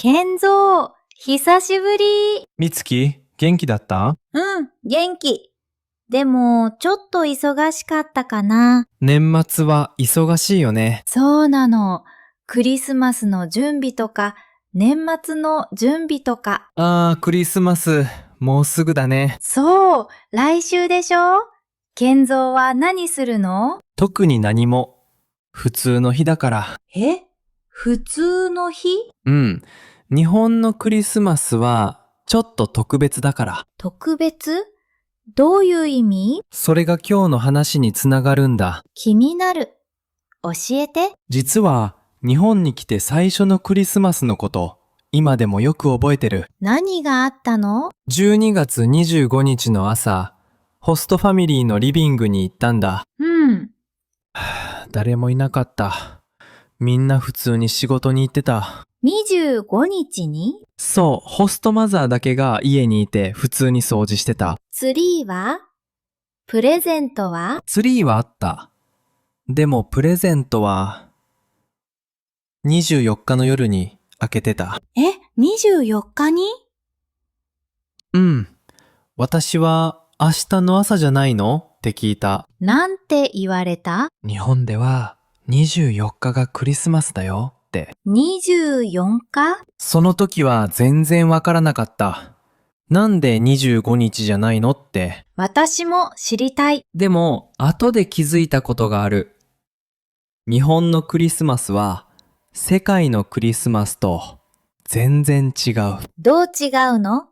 健三、久しぶり。みつき、元気だった？元気。でも、ちょっと忙しかったかな。年末は忙しいよね。そうなの。クリスマスの準備とか、年末の準備とか。クリスマス、もうすぐだね。そう、来週でしょ？健三は何するの？特に何も。普通の日だから。普通の日？日本のクリスマスは、ちょっと特別だから。特別？どういう意味？それが今日の話につながるんだ。気になる。教えて。実は、日本に来て最初のクリスマスのこと、今でもよく覚えてる。何があったの12月25日の朝、ホストファミリーのリビングに行ったんだ。誰もいなかった。みんな普通に仕事に行ってた。25日に？そう、ホストマザーだけが家にいて普通に掃除してた。ツリーは？プレゼントは？ツリーはあった。でもプレゼントは、24日の夜に開けてた。24日に？私は明日の朝じゃないのって聞いた。なんて言われた？日本では24日がクリスマスだよって。24日？その時は全然わからなかった。なんで25日じゃないのって。私も知りたい。でも、後で気づいたことがある。日本のクリスマスは、世界のクリスマスと全然違う。どう違うの？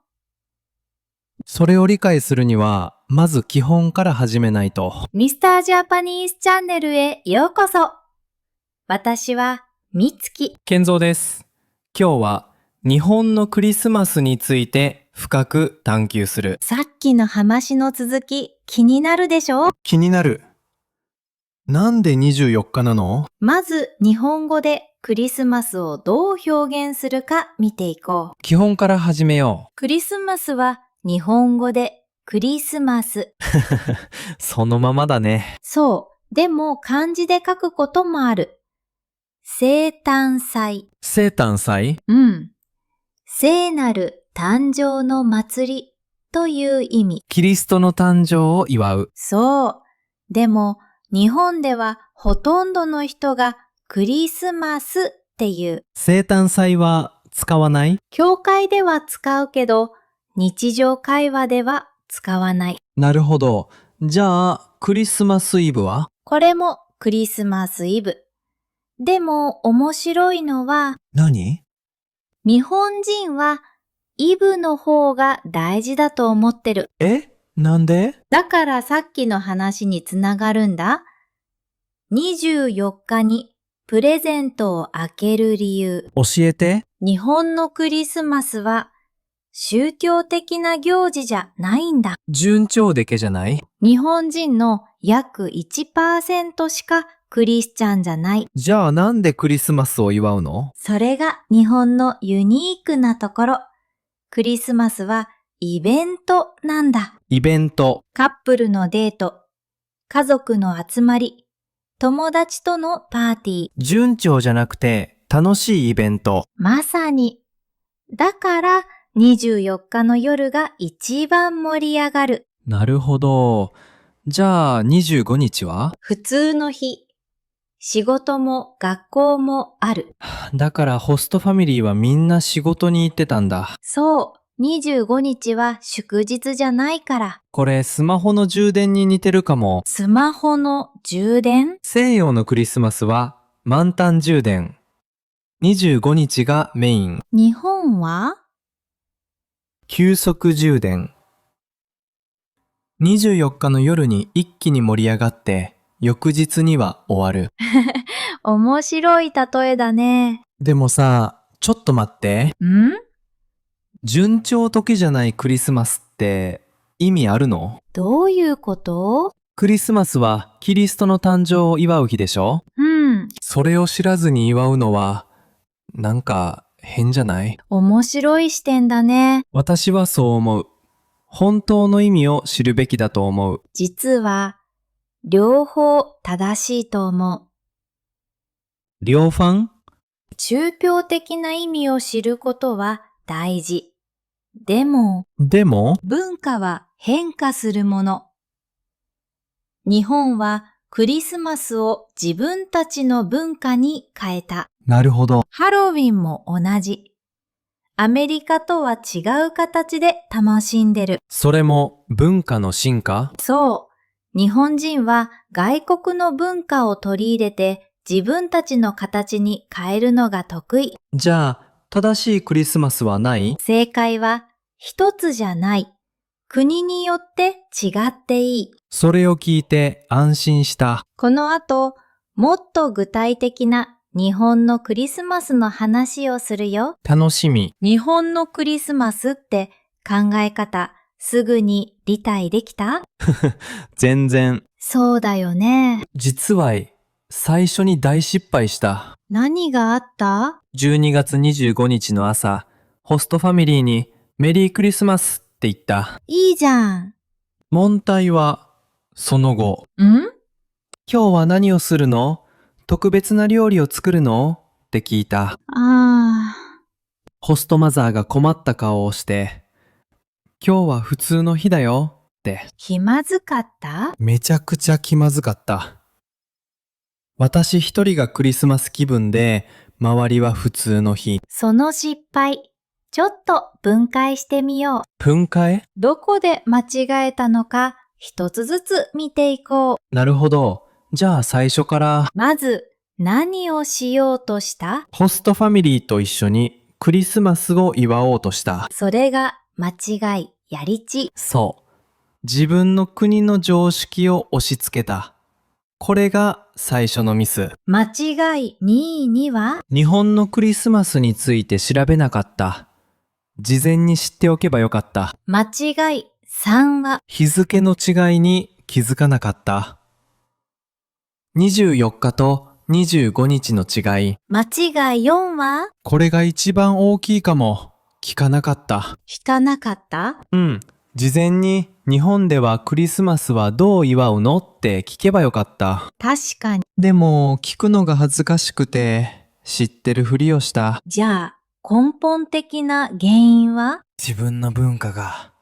それを理解するには、まず基本から始めないと。ミスタージャパニーズチャンネルへようこそ。私はみつき。健三です。今日は日本のクリスマスについて深く探求する。さっきの話の続き気になるでしょ？気になる。なんで24日なの？まず日本語でクリスマスをどう表現するか見ていこう。基本から始めよクリスマスは日本語でクリスマス。そのままだね。そう。でも漢字で書くこともある。生誕祭。生誕祭？聖なる誕生の祭りという意味。キリストの誕生を祝う。そう。でも日本ではほとんどの人がクリスマスっていう。生誕祭は使わない？教会では使うけど、日常会話では使わない。なるほど。じゃあ、クリスマスイブは？これもクリスマスイブ。でも面白いのは、何？日本人はイブの方が大事だと思ってる。なんで？だからさっきの話につながるんだ。24日にプレゼントを開ける理由。教えて。日本のクリスマスは宗教的な行事じゃないんだ。順調でけじゃない？日本人の約 1% しかクリスチャンじゃない。じゃあなんでクリスマスを祝うの？それが日本のユニークなところ。クリスマスはイベントなんだ。イベント。カップルのデート、家族の集まり、友達とのパーティー。順調じゃなくて楽しいイベント。まさに。だから24日の夜が一番盛り上がる。なるほど。じゃあ25日は？普通の日。仕事も学校もある。だからホストファミリーはみんな仕事に行ってたんだ。そう、25日は祝日じゃないから。これスマホの充電に似てるかも。スマホの充電？西洋のクリスマスは満タン充電。25日がメイン。日本は？急速充電。24日の夜に一気に盛り上がって、翌日には終わる。面白い例えだね。でもさ、ちょっと待って。順調時じゃないクリスマスって意味あるの？どういうこと？クリスマスはキリストの誕生を祝う日でしょ？それを知らずに祝うのは、なんか変じゃない？面白い視点だね。私はそう思う。本当の意味を知るべきだと思う。実は、両方正しいと思う。両ファン？宗教的な意味を知ることは大事。でも、でも、文化は変化するもの。日本はクリスマスを自分たちの文化に変えた。なるほど。ハロウィンも同じ。アメリカとは違う形で楽しんでる。それも文化の進化？そう。日本人は外国の文化を取り入れて自分たちの形に変えるのが得意。じゃあ、正しいクリスマスはない？正解は一つじゃない。国によって違っていい。それを聞いて安心した。この後、もっと具体的な日本のクリスマスの話をするよ。楽しみ。日本のクリスマスって考え方、すぐに理解できた？全然。そうだよね。実は、最初に大失敗した。何があった？ 12月25日の朝、ホストファミリーにメリークリスマスって言った。いいじゃん。問題は、その後。ん？今日は何をするの？特別な料理を作るの？って聞いた。ホストマザーが困った顔をして、今日は普通の日だよって。気まずかった？めちゃくちゃ気まずかった。私一人がクリスマス気分で、周りは普通の日。その失敗、ちょっと分解してみよう。分解？どこで間違えたのか一つずつ見ていこう。なるほど。じゃあ最初から、まず、何をしようとした？ホストファミリーと一緒にクリスマスを祝おうとした。それが間違い、やりち。そう。自分の国の常識を押し付けた。これが最初のミス。間違い2位には、日本のクリスマスについて調べなかった。事前に知っておけばよかった。間違い3は、日付の違いに気づかなかった。24日と25日の違い。間違い4は、これが一番大きいかも。聞かなかった。聞かなかった？うん。事前に日本ではクリスマスはどう祝うのって聞けばよかった。確かに。でも聞くのが恥ずかしくて知ってるふりをした。じゃあ、根本的な原因は？自分の文化が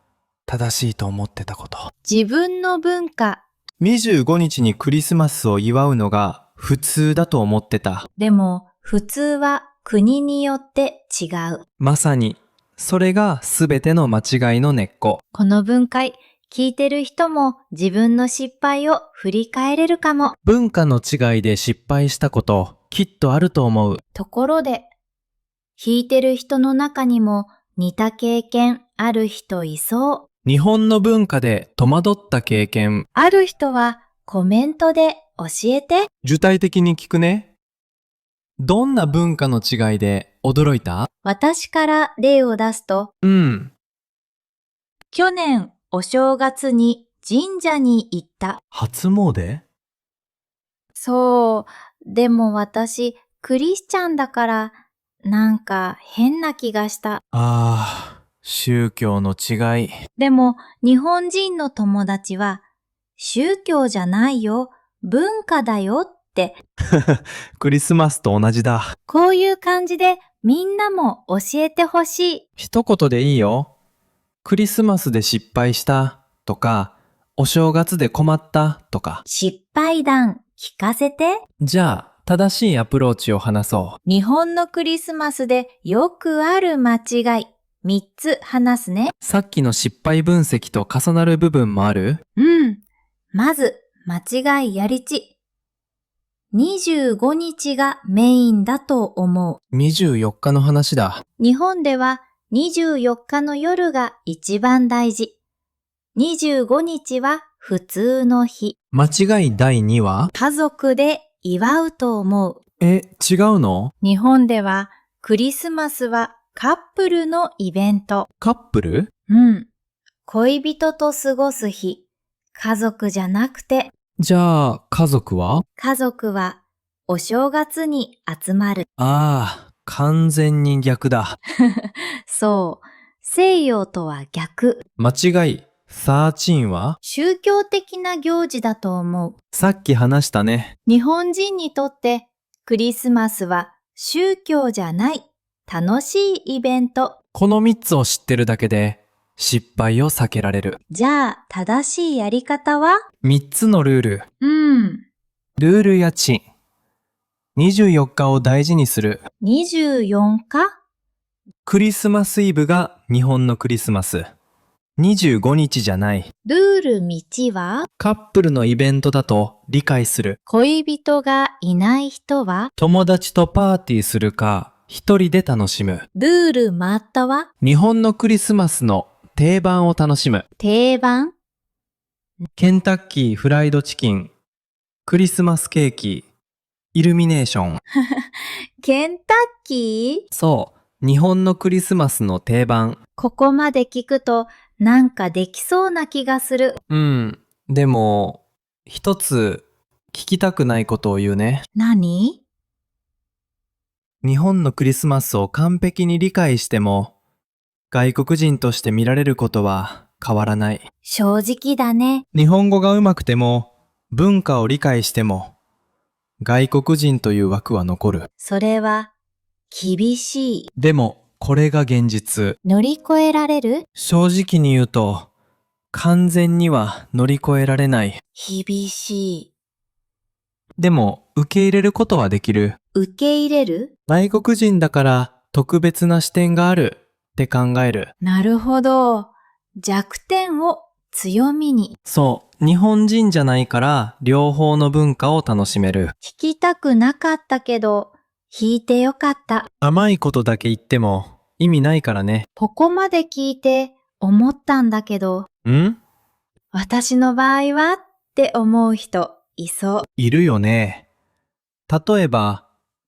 正しいと思ってたこと。自分の文化。25日にクリスマスを祝うのが普通だと思ってた。でも、普通は国によって違う。まさに、それがすべての間違いの根っこ。この分解、聞いてる人も自分の失敗を振り返れるかも。文化の違いで失敗したこと、きっとあると思う。ところで、聞いてる人の中にも似た経験ある人いそう。日本の文化で戸惑った経験。ある人はコメントで教えて。具体的に聞くね。どんな文化の違いで驚いた？私から例を出すと、うん。去年お正月に神社に行った。初詣？そう、でも私クリスチャンだからなんか変な気がした。宗教の違い。でも日本人の友達は宗教じゃないよ、文化だよって。クリスマスと同じだ。こういう感じでみんなも教えてほしい。一言でいいよ。クリスマスで失敗したとか、お正月で困ったとか。失敗談聞かせて。じゃあ、正しいアプローチを話そう。日本のクリスマスでよくある間違い、3つ話すね。さっきの失敗分析と重なる部分もある？うん。まず、間違いやりち。25日がメインだと思う。24日の話だ。日本では24日の夜が一番大事。25日は普通の日。間違い第2は？家族で祝うと思う。違うの？日本ではクリスマスはカップルのイベント。カップル？うん。恋人と過ごす日。家族じゃなくて。じゃあ、家族は？家族はお正月に集まる。完全に逆だ。そう。西洋とは逆。間違い、13は？宗教的な行事だと思う。さっき話したね。日本人にとってクリスマスは宗教じゃない楽しいイベント。この3つを知ってるだけで失敗を避けられる。じゃあ、正しいやり方は？ 3つのルール。ルールやち。24日を大事にする。24日？クリスマスイブが日本のクリスマス。25日じゃない。ルール道は？カップルのイベントだと理解する。恋人がいない人は？友達とパーティーするか、一人で楽しむ。ルールマッタは？日本のクリスマスの定番を楽しむ。定番？ケンタッキーフライドチキン、クリスマスケーキ、イルミネーション。ケンタッキー？そう、日本のクリスマスの定番。ここまで聞くとなんかできそうな気がする。でも、一つ聞きたくないことを言うね。何？日本のクリスマスを完璧に理解しても、外国人として見られることは変わらない。正直だね。日本語が上手くても、文化を理解しても、外国人という枠は残る。それは厳しい。でも、これが現実。乗り越えられる？正直に言うと、完全には乗り越えられない。厳しい。でも、受け入れることはできる。受け入れる？外国人だから特別な視点があるって考える。なるほど。弱点を強みに。そう、日本人じゃないから両方の文化を楽しめる。聞きたくなかったけど、弾いてよかった。甘いことだけ言っても意味ないからね。ここまで聞いて思ったんだけど、私の場合はって思う人いそう。いるよね。例えば、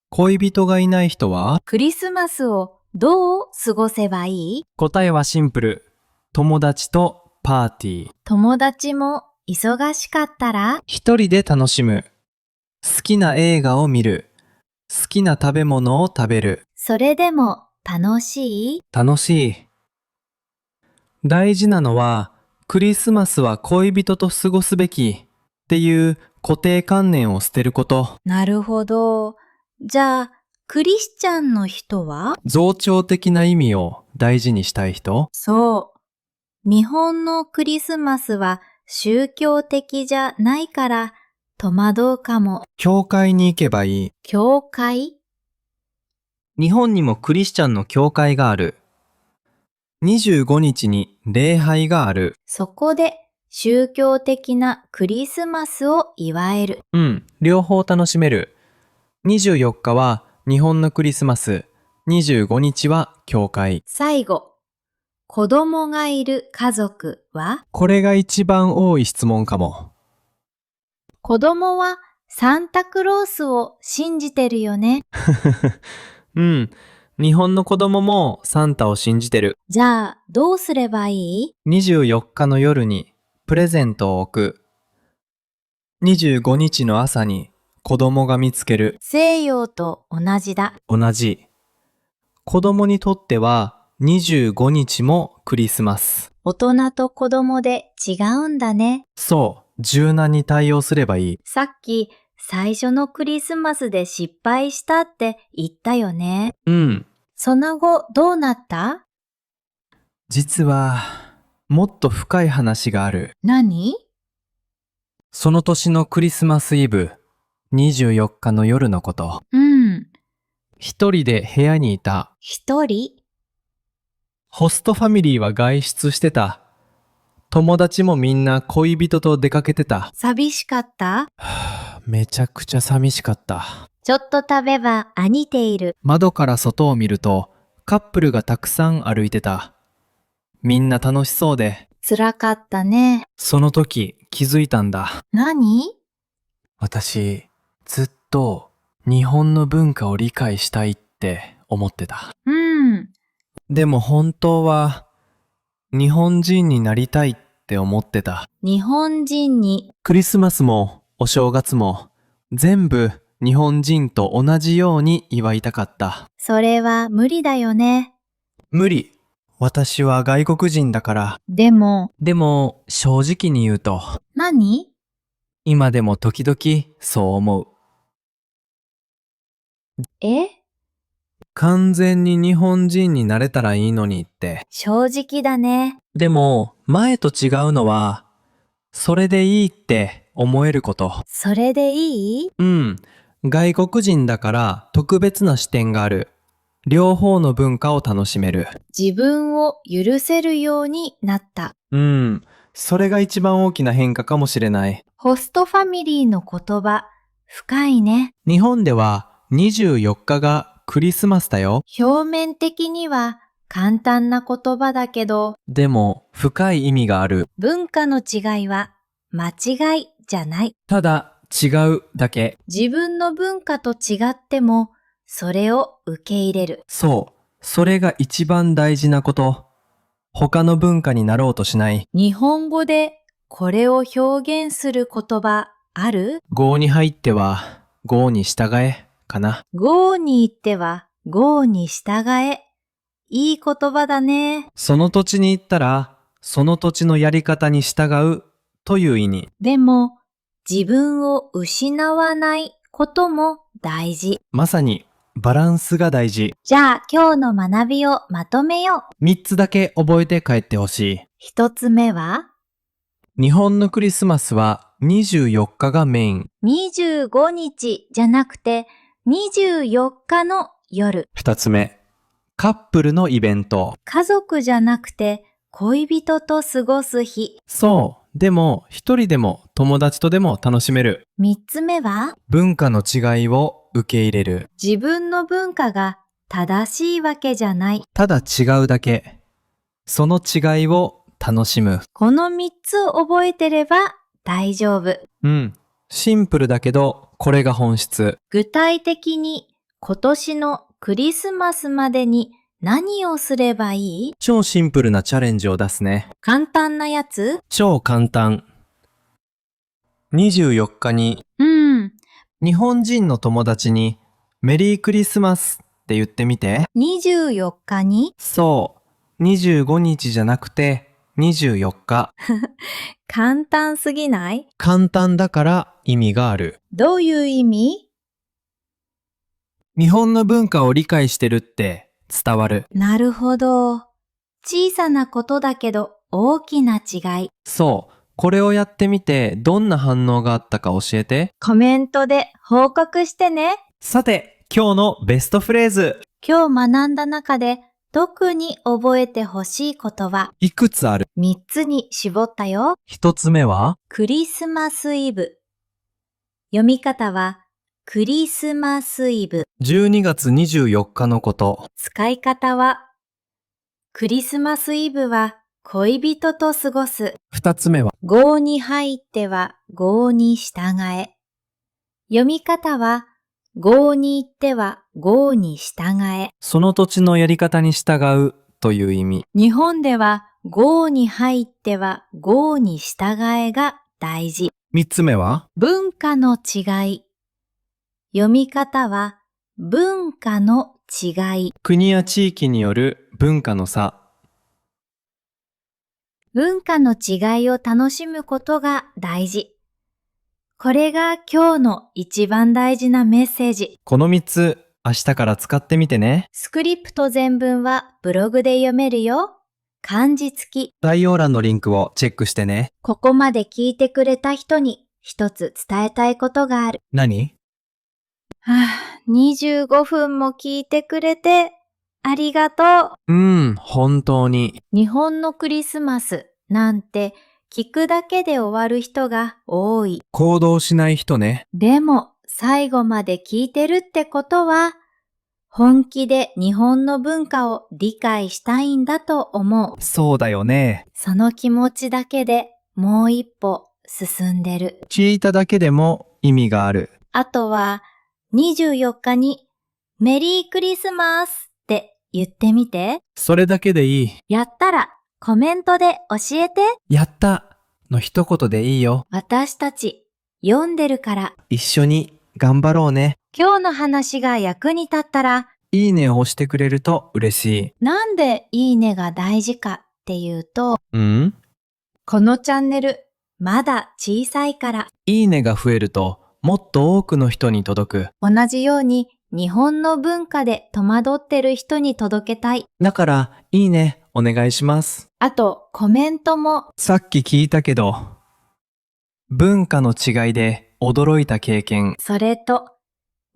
恋人がいない人は？クリスマスをどう過ごせばいい？答えはシンプル。友達とパーティー。友達も忙しかったら？一人で楽しむ。好きな映画を見る。好きな食べ物を食べる。それでも楽しい？楽しい。大事なのは、クリスマスは恋人と過ごすべきっていう固定観念を捨てること。なるほど。じゃあ、クリスチャンの人は？増長的な意味を大事にしたい人？そう。日本のクリスマスは宗教的じゃないから戸惑うかも。教会に行けばいい。教会？日本にもクリスチャンの教会がある。25日に礼拝がある。そこで宗教的なクリスマスを祝える。両方楽しめる。24日は日本のクリスマス。25日は教会。最後、子供がいる家族は？これが一番多い質問かも。子供はサンタクロースを信じてるよね。日本の子供もサンタを信じてる。じゃあ、どうすればいい？24日の夜にプレゼントを置く。25日の朝に子供が見つける。西洋と同じだ。同じ。子供にとっては25日もクリスマス。大人と子供で違うんだね。そう、柔軟に対応すればいい。さっき最初のクリスマスで失敗したって言ったよね。その後どうなった？実は、もっと深い話がある。何？その年のクリスマスイブ、24日の夜のこと。一人で部屋にいた。一人？ホストファミリーは外出してた。友達もみんな恋人と出かけてた。寂しかった？めちゃくちゃ寂しかった。ちょっと食べば飽きている。窓から外を見るとカップルがたくさん歩いてた。みんな楽しそうで。辛かったね。その時気づいたんだ。何？私、ずっと日本の文化を理解したいって思ってた。でも本当は日本人になりたいって思ってた。日本人に。クリスマスもお正月も全部日本人と同じように祝いたかった。それは無理だよね。無理。私は外国人だから。でも正直に言うと。何？今でも時々そう思う。完全に日本人になれたらいいのにって。正直だね。でも、前と違うのは、それでいいって思えること。それでいい？うん。外国人だから特別な視点がある。両方の文化を楽しめる。自分を許せるようになった。うん。それが一番大きな変化かもしれない。ホストファミリーの言葉、深いね。日本では24日がクリスマスだよ。表面的には簡単な言葉だけど、でも深い意味がある。文化の違いは間違いじゃない。ただ違うだけ。自分の文化と違っても、それを受け入れる。そう。それが一番大事なこと。他の文化になろうとしない。日本語でこれを表現する言葉ある？郷に入っては郷に従えかな。郷に行っては郷に従え。いい言葉だね。その土地に行ったらその土地のやり方に従うという意味。でも自分を失わないことも大事。まさにバランスが大事。じゃあ今日の学びをまとめよう。3つだけ覚えて帰ってほしい。1つ目は日本のクリスマスは24日がメイン。25日じゃなくて24日の夜。2つ目、カップルのイベント。家族じゃなくて恋人と過ごす日。そう。でも一人でも友達とでも楽しめる。3つ目は文化の違いを受け入れる。自分の文化が正しいわけじゃない。ただ違うだけ。その違いを楽しむ。この3つを覚えてれば大丈夫。うん。シンプルだけど、これが本質。具体的に今年のクリスマスまでに何をすればいい？超シンプルなチャレンジを出すね。簡単なやつ？超簡単。24日に日本人の友達にメリークリスマスって言ってみて。24日にそう。25日じゃなくて24日。簡単すぎない？簡単だから意味がある。どういう意味？日本の文化を理解してるって伝わる。なるほど。小さなことだけど大きな違い。そう。これをやってみてどんな反応があったか教えて。コメントで報告してね。さて、今日のベストフレーズ。今日学んだ中で特に覚えてほしい言葉。いくつある？ 3つに絞ったよ。1つ目はクリスマスイブ。読み方はクリスマスイブ。12月24日のこと。使い方はクリスマスイブは恋人と過ごす。2つ目は郷に入っては郷に従え。読み方は郷に行っては郷に従え。その土地のやり方に従うという意味。日本では郷に入っては郷に従えが大事。3つ目は文化の違い。読み方は文化の違い。国や地域による文化の差。文化の違いを楽しむことが大事。これが今日の一番大事なメッセージ。この3つ明日から使ってみてね。スクリプト全文はブログで読めるよ。漢字付き。概要欄のリンクをチェックしてね。ここまで聞いてくれた人に一つ伝えたいことがある。何25分も聞いてくれてありがとう。本当に。日本のクリスマスなんて聞くだけで終わる人が多い。行動しない人ね。でも最後まで聞いてるってことは本気で日本の文化を理解したいんだと思う。そうだよね。その気持ちだけでもう一歩進んでる。聞いただけでも意味がある。あとは24日にメリークリスマスって言ってみて。それだけでいい。やったらコメントで教えて。やったの一言でいいよ。私たち読んでるから。一緒に頑張ろうね。今日の話が役に立ったら、いいねを押してくれると嬉しい。なんでいいねが大事かっていうと、このチャンネルまだ小さいから。いいねが増えるともっと多くの人に届く。同じように日本の文化で戸惑ってる人に届けたい。だから、いいね。お願いします。あと、コメントも。さっき聞いたけど、文化の違いで驚いた経験。それと、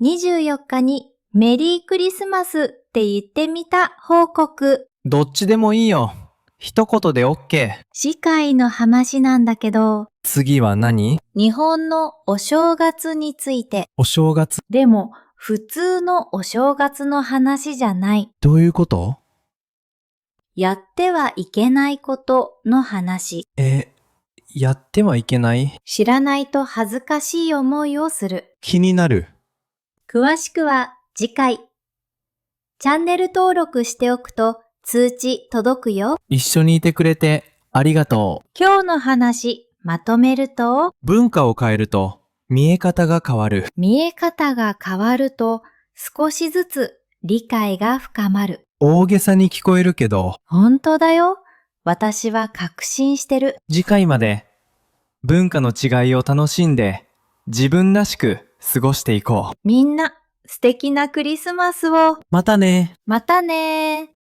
24日にメリークリスマスって言ってみた報告。どっちでもいいよ。一言で OK。次回の話なんだけど、次は何？日本のお正月について。お正月。でも、普通のお正月の話じゃない。どういうこと？やってはいけないことの話。やってはいけない？知らないと恥ずかしい思いをする。気になる。詳しくは次回。チャンネル登録しておくと通知届くよ。一緒にいてくれてありがとう。今日の話まとめると、文化を変えると見え方が変わる。見え方が変わると少しずつ理解が深まる。大げさに聞こえるけど、本当だよ。私は確信してる。次回まで文化の違いを楽しんで自分らしく過ごしていこう。みんな素敵なクリスマスを。またね。またねー。